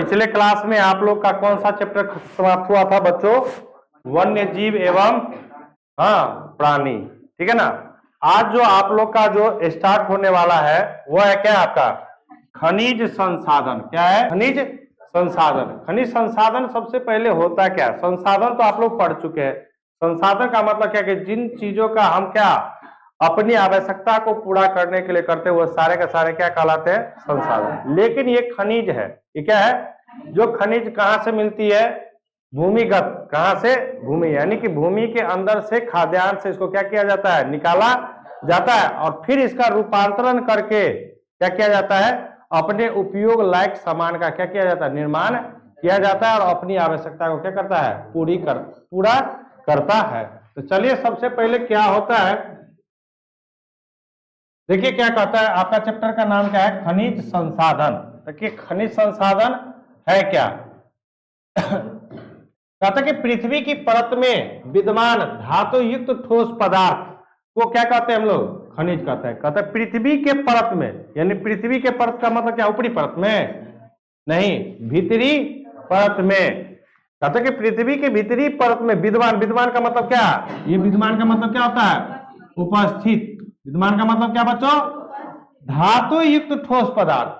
पिछले क्लास में आप लोग का कौन सा चैप्टर समाप्त हुआ था बच्चों? वन्य जीव एवं प्राणी, ठीक है ना। आज जो आप लोग का जो स्टार्ट होने वाला है वो है क्या आपका? खनिज संसाधन। क्या है? खनिज संसाधन। खनिज संसाधन सबसे पहले होता क्या? संसाधन तो आप लोग पढ़ चुके हैं। संसाधन का मतलब क्या कि जिन चीजों का हम क्या अपनी आवश्यकता को पूरा करने के लिए करते हैं वो सारे के सारे क्या कहलाते हैं? संसाधन। लेकिन ये खनिज है, ये क्या है? जो खनिज कहाँ से मिलती है? भूमिगत। कहाँ से? भूमि, यानी कि भूमि के अंदर से खाद्यान्न से इसको क्या किया जाता है? निकाला जाता है और फिर इसका रूपांतरण करके क्या किया जाता है? अपने उपयोग लायक सामान का क्या किया जाता है? निर्माण किया जाता है और अपनी आवश्यकता को क्या करता है? पूरा करता है। तो चलिए सबसे पहले क्या होता है, देखिए क्या कहता है। आपका चैप्टर का नाम क्या है? खनिज संसाधन। देखिए खनिज संसाधन है क्या? कहता है कि पृथ्वी की परत में विद्यमान धातु युक्त ठोस पदार्थ को क्या कहते हैं हम लोग? खनिज कहते हैं। कहता है पृथ्वी के परत में, यानी पृथ्वी के परत का मतलब क्या? ऊपरी परत में नहीं, भीतरी परत में। कहता है कि पृथ्वी के भीतरी परत में विद्यमान। विद्यमान का मतलब क्या? ये विद्यमान का मतलब क्या होता है? उपस्थित। विद्यमान का मतलब क्या बच्चों? धातु युक्त ठोस पदार्थ।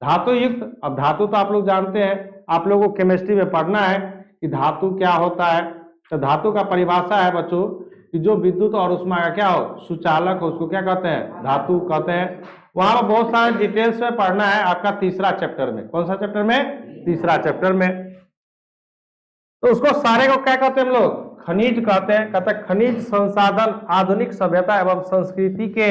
धातु युक्त, अब धातु तो आप लोग जानते हैं, आप लोगों को केमिस्ट्री में पढ़ना है कि धातु क्या होता है। तो धातु का परिभाषा है बच्चों कि जो विद्युत और ऊष्मा का क्या हो? सुचालक हो, उसको क्या कहते हैं? धातु कहते हैं। वहां पर बहुत सारे डिटेल्स में पढ़ना है आपका तीसरा चैप्टर में। कौन सा चैप्टर में? तीसरा चैप्टर में। तो उसको सारे को क्या कहते हैं हम लोग? खनिज कहते हैं। कहते हैं खनिज संसाधन आधुनिक सभ्यता एवं संस्कृति के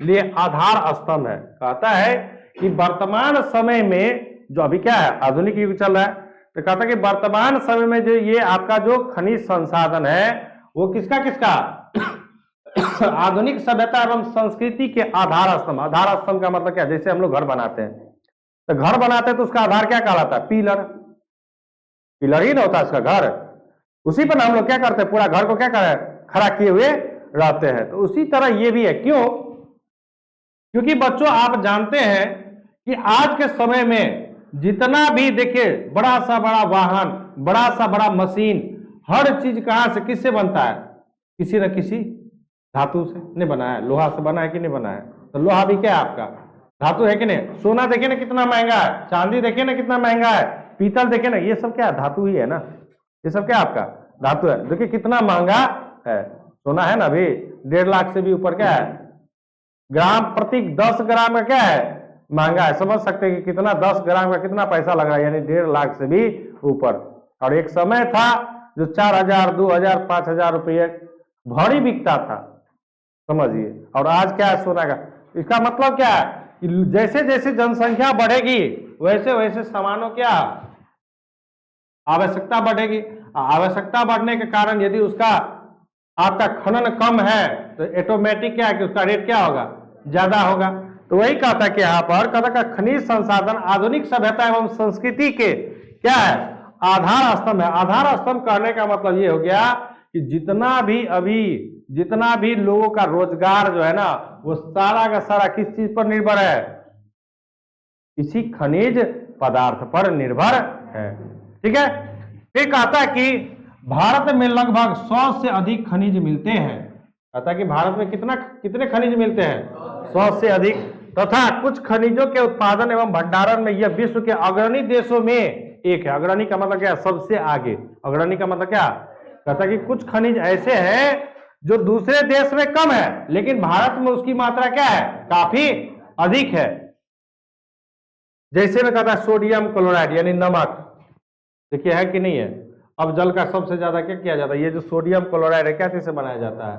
लिए आधार स्तंभ है। कहता है कि वर्तमान समय में जो अभी क्या है? आधुनिक युग चल रहा है। तो कहता है कि वर्तमान समय में जो ये आपका जो खनिज संसाधन है वो किसका किसका? आधुनिक सभ्यता एवं संस्कृति के आधार स्तंभ। आधार स्तंभ का मतलब क्या? जैसे हम लोग घर बनाते हैं, तो घर बनाते हैं तो उसका आधार क्या कहलाता है? पिलर। पिलर ही ना होता इसका घर, उसी पर हम लोग क्या करते हैं? पूरा घर को क्या करें? खड़ा किए हुए रहते हैं। तो उसी तरह ये भी है। क्यों? क्योंकि बच्चों आप जानते हैं कि आज के समय में जितना भी देखिए बड़ा सा बड़ा वाहन, बड़ा सा बड़ा मशीन, हर चीज कहां से किससे बनता है? किसी न किसी धातु से नहीं बना है। लोहा से बना है कि नहीं बना है? तो लोहा भी क्या है आपका? धातु है कि नहीं? सोना देखिए ना कितना महंगा है, चांदी देखिए ना कितना महंगा है, पीतल देखिए ना, ये सब क्या है? धातु ही है ना। ये सब क्या आपका? धातु है। देखिए कितना महंगा है सोना, है ना। अभी 1.5 लाख से भी ऊपर क्या है? ग्राम प्रति 10 ग्राम का क्या है? महंगा है। समझ सकते हैं कि कितना 10 ग्राम का कितना पैसा लग रहा है, यानी 1.5 लाख से भी ऊपर। और एक समय था जो 4,000, 2,000, 5,000 रुपये भरी बिकता था, समझिए। और आज क्या है सोना का? इसका मतलब क्या है कि जैसे जैसे जनसंख्या बढ़ेगी वैसे वैसे सामानों क्या आवश्यकता बढ़ेगी। आवश्यकता बढ़ने के कारण यदि उसका आपका खनन कम है तो ऑटोमेटिक क्या है कि उसका रेट क्या होगा? ज्यादा होगा। तो वही कहता है कि यहाँ पर कहता है खनिज संसाधन आधुनिक सभ्यता एवं संस्कृति के क्या है? आधार स्तंभ है। आधार स्तंभ कहने का मतलब ये हो गया कि जितना भी लोगों का रोजगार जो है ना वो सारा का सारा किस चीज पर निर्भर है? इसी खनिज पदार्थ पर निर्भर है, ठीक है। फिर कहता है कि भारत में लगभग 100 से अधिक खनिज मिलते हैं। कहता है कि भारत में कितने खनिज मिलते हैं? 100 से अधिक। तथा कुछ खनिजों के उत्पादन एवं भंडारण में यह विश्व के अग्रणी देशों में एक है। अग्रणी का मतलब क्या? सबसे आगे। अग्रणी का मतलब क्या? कहता है कि कुछ खनिज ऐसे हैं जो दूसरे देश में कम है लेकिन भारत में उसकी मात्रा क्या है? काफी अधिक है। जैसे में कहता है सोडियम क्लोराइड यानी नमक, देखिए है कि नहीं है। अब जल का सबसे ज्यादा क्या किया जाता है? ये जो सोडियम क्लोराइड है क्या चीज से बनाया जाता है?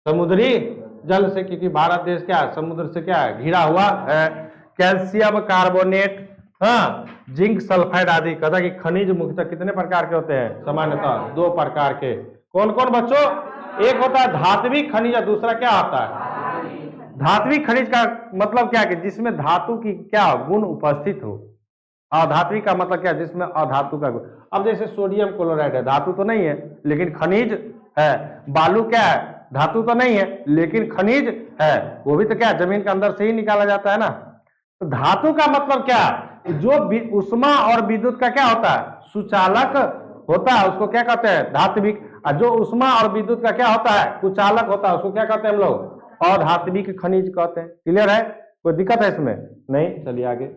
समुद्री जल से, क्योंकि भारत देश क्या है? समुद्र से क्या है? घिरा हुआ है। कैल्शियम कार्बोनेट, जिंक सल्फाइड आदि। कहता है कि खनिज मुख्यतः कितने प्रकार के होते हैं? सामान्यतः 2 प्रकार के। कौन कौन बच्चों? एक होता है धात्विक खनिज और दूसरा क्या होता है? धात्विक खनिज का मतलब क्या है कि जिसमें धातु की क्या गुण उपस्थित हो। अधात्विक का मतलब क्या? जिसमें अधातु का गुण। अब जैसे सोडियम क्लोराइड है, धातु तो नहीं है लेकिन खनिज है। बालू क्या है? धातु तो नहीं है लेकिन खनिज है। वो भी तो क्या जमीन के अंदर से ही निकाला जाता है ना। तो धातु का मतलब क्या? जो उष्मा और विद्युत का क्या होता है, सुचालक होता है, उसको क्या कहते हैं, धात्विक। और जो उष्मा और विद्युत का क्या होता है, कुचालक होता है, उसको क्या कहते हैं हम लोग, अधात्विक खनिज कहते हैं। क्लियर है, कोई दिक्कत है इसमें? नहीं, चलिए आगे।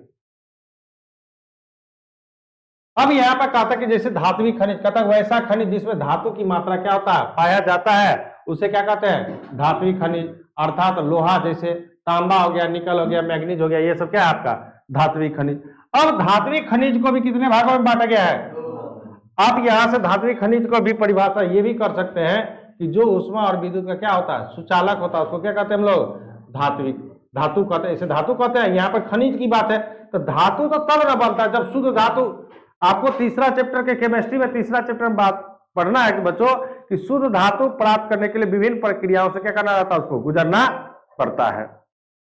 अब यहाँ पर कहता है कि जैसे धात्विक खनिज, कहता है वैसा खनिज जिसमें धातु की मात्रा क्या होता है, पाया जाता है, उसे क्या कहते हैं, धात्विक खनिज। अर्थात लोहा, जैसे तांबा हो गया, निकल हो गया, मैग्नीज हो गया, ये सब क्या है आपका धात्विक खनिज। अब धात्विक खनिज को भी कितने भागों में बांटा गया है? आप यहां से धात्विक खनिज को भी परिभाषा ये भी कर सकते हैं कि जो उष्मा और विद्युत का क्या होता है, सुचालक होता है, उसको क्या कहते हैं हम लोग, धात्विक। धातु कहते हैं, इसे धातु कहते हैं। यहाँ पर खनिज की बात है, तो धातु तो तब न बनता है जब शुद्ध धातु। आपको तीसरा चैप्टर के केमिस्ट्री में, तीसरा चैप्टर में बात पढ़ना है कि बच्चों कि शुद्ध धातु प्राप्त करने के लिए विभिन्न प्रक्रियाओं से क्या करना रहता है, उसको गुजरना पड़ता है।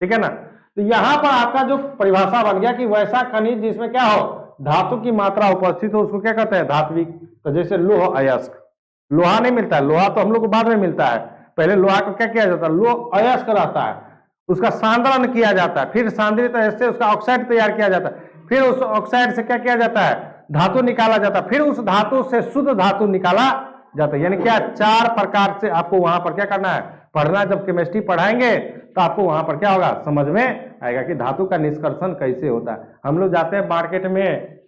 ठीक है ना? तो यहां पर आपका जो परिभाषा बन गया कि वैसा खनिज जिसमें क्या हो, धातु की मात्रा उपस्थित हो, उसको क्या कहते हैं, धात्विक। तो जैसे लोह अयस्क, लोहा नहीं मिलता है, लोहा तो हम लोग को बाद में मिलता है, पहले लोहा को क्या किया जाता है, लोह अयस्क रहता है, उसका सांद्रण किया जाता है, फिर सांद्रित से उसका ऑक्साइड तैयार किया जाता है, फिर उस ऑक्साइड से क्या किया जाता है, धातु निकाला जाता है, फिर उस धातु से शुद्ध धातु निकाला जाता है। यानी क्या, 4 प्रकार से आपको वहां पर क्या करना है, पढ़ना। जब केमिस्ट्री पढ़ाएंगे तो आपको वहां पर क्या होगा, समझ में आएगा कि धातु का निष्कर्षण कैसे होता है। हम लोग जाते हैं मार्केट में,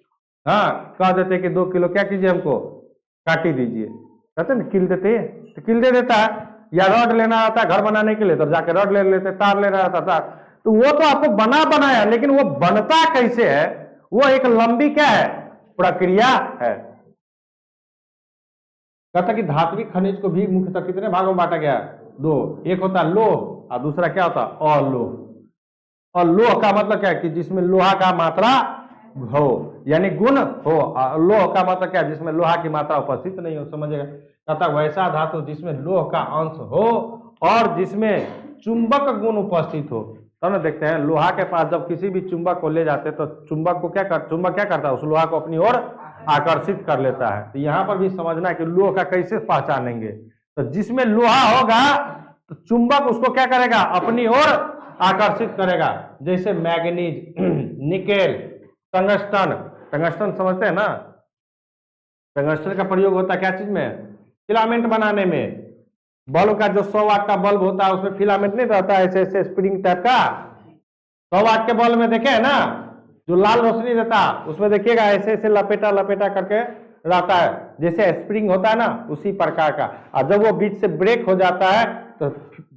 हाँ, कह देते कि 2 किलो क्या कीजिए, हमको काटी दीजिए, कहते ना किल देते, तो किल दे देता है। या रॉड लेना आता है घर बनाने के लिए, तो जाके रॉड ले लेते, तार लेना आता था, तो वो तो आपको बना बनाया, लेकिन वो बनता कैसे है, वो एक लंबी क्या है, प्रक्रिया है। कहता कि धात्विक खनिज को भी मुख्यतः कितने भागों में बांटा गया है, 2। एक होता है लोह और दूसरा क्या होता है, अलोह। और लोह का मतलब क्या है कि जिसमें लोहा का मात्रा हो, यानी गुण हो। लोह का मतलब क्या है, जिसमें लोहा की मात्रा उपस्थित नहीं हो, समझेगा। कहता वैसा धातु जिसमें लोह का अंश हो और जिसमें चुंबक गुण उपस्थित हो। तो ना देखते हैं लोहा के पास जब किसी भी चुंबक को ले जाते तो चुंबक क्या करता है, उस लोहा को अपनी ओर आकर्षित कर लेता है। तो यहाँ पर भी समझना है कि लोह का कैसे पहचानेंगे, तो जिसमें लोहा होगा तो चुंबक उसको क्या करेगा, अपनी ओर आकर्षित करेगा। जैसे मैग्नीज, निकेल, टंगस्टन। टंगस्टन समझते हैं ना, टंगस्टन का प्रयोग होता है क्या चीज में, फिलामेंट बनाने में। बल्ब का जो 100 वाट का बल्ब होता है उसमें फिलामेंट नहीं रहता है, ऐसे ऐसे स्प्रिंग टाइप का। 100 वाट के बल्ब में देखे है ना, जो लाल रोशनी देता है उसमें देखिएगा ऐसे ऐसे लपेटा लपेटा करके रहता है, जैसे स्प्रिंग होता है ना, उसी प्रकार का। और जब वो बीच से ब्रेक हो जाता है तो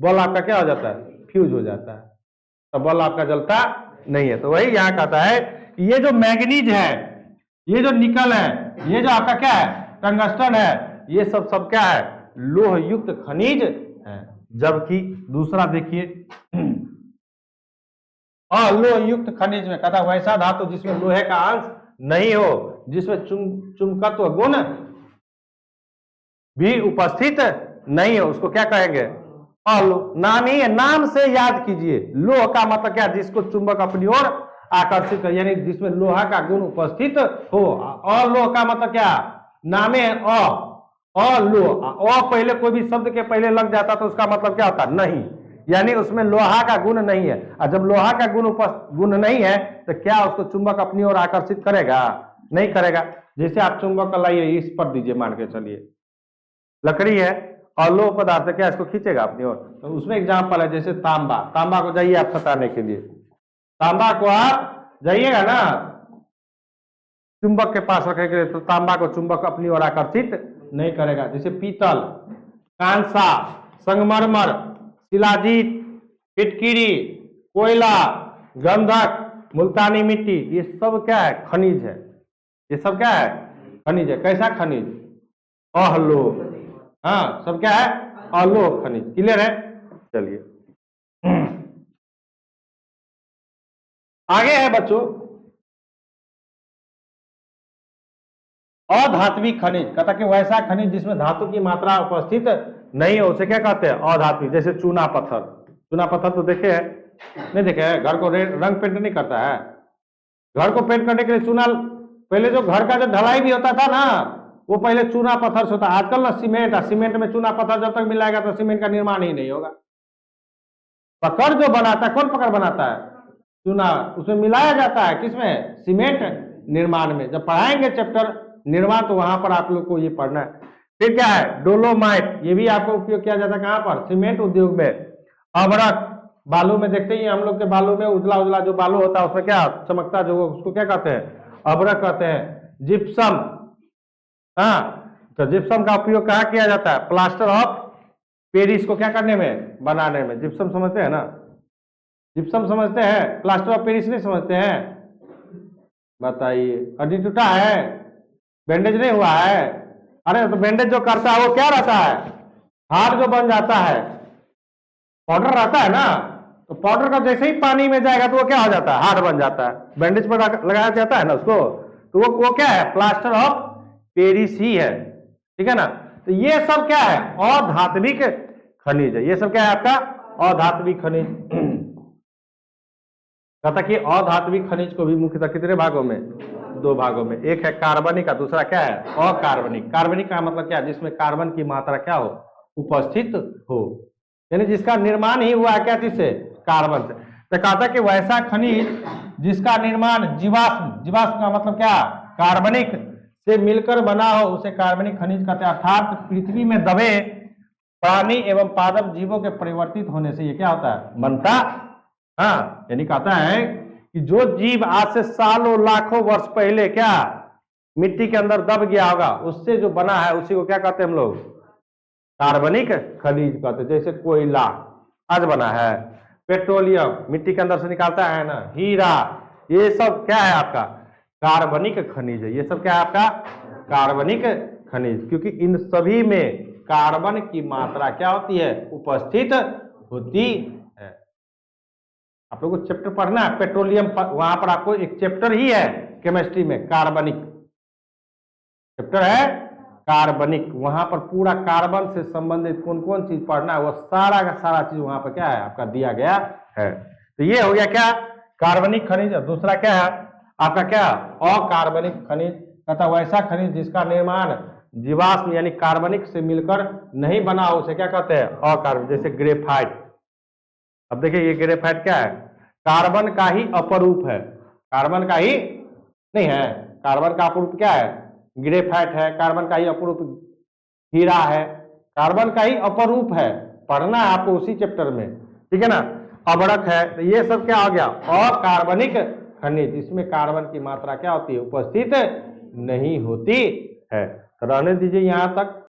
बल्ब आपका क्या हो जाता है, फ्यूज हो जाता है, तो बल्ब आपका जलता नहीं है। तो वही यहाँ कहता है कि ये जो मैग्नीज है, ये जो निकल है, ये जो आपका क्या है, टंगस्टन है, ये सब क्या है, लोह युक्त खनिज है। जबकि दूसरा देखिए अलोह युक्त खनिज में कहता वैसा धातु जिसमें लोहे का अंश नहीं हो, जिसमें चुंबकत्व गुण भी उपस्थित नहीं हो, उसको क्या कहेंगे, अलोह। नाम ही है, नाम से याद कीजिए। लोह का मतलब क्या, जिसको चुंबक अपनी ओर आकर्षित है, यानी जिसमें लोहा का गुण उपस्थित हो। अलोह का मतलब क्या, नामे है अलोह। अ पहले कोई भी शब्द के पहले लग जाता तो उसका मतलब क्या होता, नहीं, यानी उसमें लोहा का गुण नहीं है। और जब लोहा का गुण नहीं है तो क्या उसको चुंबक अपनी ओर आकर्षित करेगा, नहीं करेगा। जैसे आप चुंबक का लाइए, इस पर दीजिए, मान के चलिए लकड़ी है और लोह पदार्थ, क्या इसको खींचेगा अपनी ओर। तो उसमें एग्जाम्पल है जैसे तांबा। तांबा को जाइए आप सताने के लिए, तांबा को आप जाइएगा ना चुंबक के पास रखने के लिए, तो तांबा को चुंबक अपनी ओर आकर्षित नहीं करेगा। जैसे पीतल, कांसा, संगमरमर, शिलाजीत, फिटकिरी, कोयला, गंधक, मुल्तानी मिट्टी, ये सब क्या है, खनिज है। ये सब क्या है, खनिज है। कैसा खनिज, अलोह। हाँ, सब क्या है, अलोह खनिज। क्लियर है? चलिए आगे है बच्चों अधात्विक खनिज। कहता कि वैसा खनिज जिसमें धातु की मात्रा उपस्थित नहीं हो, उसे क्या कहते हैं, अधात्विक। जैसे चूना पत्थर। चूना पत्थर तो देखे हैं, नहीं देखे हैं? घर को रंग पेंट नहीं करता है, घर को पेंट करने के लिए चूना, पहले जो घर का जो ढलाई भी होता था ना, वो पहले चूना पत्थर से होता। आजकल ना सीमेंट, सीमेंट में चूना पत्थर जब तक मिलाएगा तो सीमेंट का निर्माण ही नहीं होगा। पकड़ जो बनाता है, कौन पकड़ बनाता है, चूना उसमें मिलाया जाता है, किसमें? सीमेंट निर्माण में। जब पढ़ाएंगे चैप्टर निर्माण तो वहां पर आप लोग को ये पढ़ना है। फिर क्या है? डोलोमाइट, ये भी आपको उपयोग किया जाता है कहां पर? सीमेंट उद्योग में। अभ्रक, बालू में देखते ही हम लोग के बालू में उजला उजला जो बालू होता है उसमें क्या चमकता जो उसको क्या कहते हैं? अभ्रक कहते हैं। जिप्सम, हाँ, तो जिप्सम का उपयोग कहाँ किया जाता है? प्लास्टर ऑफ पेरिस को क्या करने में? बनाने में। जिप्सम समझते हैं ना? जिप्सम समझते हैं, प्लास्टर ऑफ पेरिस नहीं समझते हैं? बताइए, हड्डी टूटा है, बैंडेज नहीं हुआ है? अरे तो बैंडेज जो करता है वो क्या रहता है? हार्ड जो बन जाता है, पाउडर रहता है ना, तो पाउडर का जैसे ही पानी में जाएगा तो वो क्या हो जाता है? हार्ड बन जाता है। बैंडेज पर लगाया जाता है ना उसको, तो वो क्या है? प्लास्टर ऑफ पेरिस ही है, ठीक है ना? तो ये सब क्या है? अधात्विक खनिज है। ये सब क्या है आपका? अधात्विक खनिज। कहता कि अधात्विक खनिज को भी मुख्यतः कितने भागों में? 2 भागों में। एक है कार्बनिक का, दूसरा क्या है? अकार्बनिक। कार्बनिक का मतलब क्या है? जिसमें कार्बन की मात्रा क्या हो? उपस्थित हो, यानी जिसका निर्माण ही हुआ है क्या चीज से? कार्बन से। तो कहता कि वैसा खनिज जिसका निर्माण जीवाश्म, जीवाश्म का मतलब क्या? कार्बनिक से मिलकर बना हो उसे कार्बनिक खनिज कहते हैं। अर्थात पृथ्वी में दबे प्राणी एवं पादप जीवों के परिवर्तित होने से ये क्या होता है? बनता। हाँ, यानी कहता है कि जो जीव आज से सालों लाखों वर्ष पहले क्या मिट्टी के अंदर दब गया होगा, उससे जो बना है उसी को क्या कहते हैं हम लोग? कार्बनिक खनिज कहते हैं। जैसे कोयला आज बना है, पेट्रोलियम मिट्टी के अंदर से निकालता है ना, हीरा, ये सब क्या है आपका? कार्बनिक खनिज है। ये सब क्या है आपका? कार्बनिक खनिज, क्योंकि इन सभी में कार्बन की मात्रा क्या होती है? उपस्थित होती है। आप लोगों को चैप्टर पढ़ना है पेट्रोलियम, वहां पर आपको एक चैप्टर ही है केमिस्ट्री में, कार्बनिक चैप्टर है कार्बनिक। वहां पर पूरा कार्बन से संबंधित कौन कौन चीज पढ़ना है वो सारा का सारा चीज वहां पर क्या है आपका? दिया गया है। तो ये हो गया क्या? कार्बनिक खनिज। दूसरा क्या है आपका? क्या? अकार्बनिक खनिज। कहता वैसा खनिज जिसका निर्माण जीवाश्म यानी कार्बनिक से मिलकर नहीं बना हो उसे क्या कहते हैं? अकार्बनिक। जैसे ग्रेफाइट। अब देखिए ये ग्रेफाइट क्या है? कार्बन का ही अपरूप है। कार्बन का ही नहीं है, कार्बन का अपरूप क्या है? ग्रेफाइट है। कार्बन का ही अपरूप हीरा है। कार्बन का ही अपरूप है, पढ़ना है आपको उसी चैप्टर में, ठीक है ना? अभ्रक है। तो ये सब क्या हो गया? अकार्बनिक खनिज। इसमें कार्बन की मात्रा क्या होती है? उपस्थित नहीं होती है। तो रहने दीजिए यहां तक।